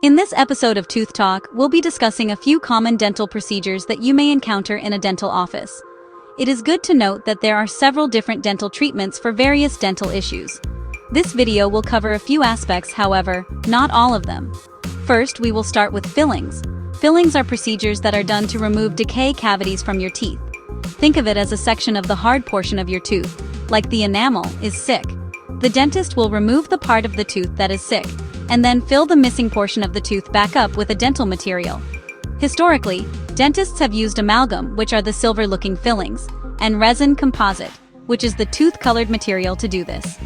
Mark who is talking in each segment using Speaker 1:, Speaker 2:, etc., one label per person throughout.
Speaker 1: In this episode of Tooth Talk, we'll be discussing a few common dental procedures that you may encounter in a dental office. It is good to note that there are several different dental treatments for various dental issues. This video will cover a few aspects, however, not all of them. First, we will start with fillings. Fillings are procedures that are done to remove decay cavities from your teeth. Think of it as a section of the hard portion of your tooth, like the enamel, is sick. The dentist will remove the part of the tooth that is sick, and then fill the missing portion of the tooth back up with a dental material. Historically, dentists have used amalgam, which are the silver-looking fillings, and resin composite, which is the tooth-colored material to do this.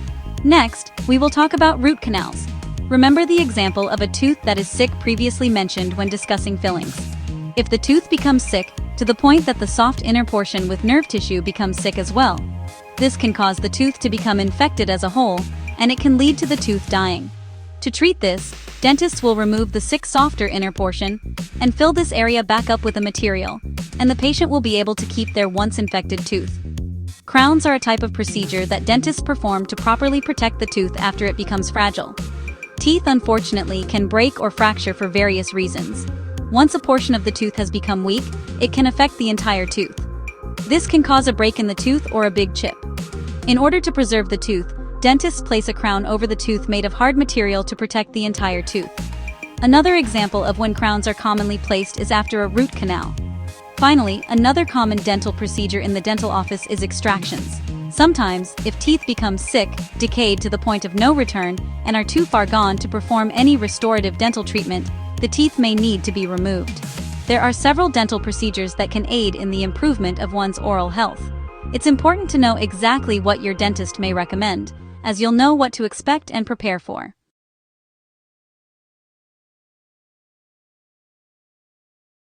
Speaker 1: Next, we will talk about root canals. Remember the example of a tooth that is sick previously mentioned when discussing fillings. If the tooth becomes sick, to the point that the soft inner portion with nerve tissue becomes sick as well, this can cause the tooth to become infected as a whole, and it can lead to the tooth dying. To treat this, dentists will remove the sick softer inner portion and fill this area back up with a material, and the patient will be able to keep their once infected tooth. Crowns are a type of procedure that dentists perform to properly protect the tooth after it becomes fragile. Teeth, unfortunately, can break or fracture for various reasons. Once a portion of the tooth has become weak, it can affect the entire tooth. This can cause a break in the tooth or a big chip. In order to preserve the tooth, dentists place a crown over the tooth made of hard material to protect the entire tooth. Another example of when crowns are commonly placed is after a root canal. Finally, another common dental procedure in the dental office is extractions. Sometimes, if teeth become sick, decayed to the point of no return, and are too far gone to perform any restorative dental treatment, the teeth may need to be removed. There are several dental procedures that can aid in the improvement of one's oral health. It's important to know exactly what your dentist may recommend, as you'll know what to expect and prepare for.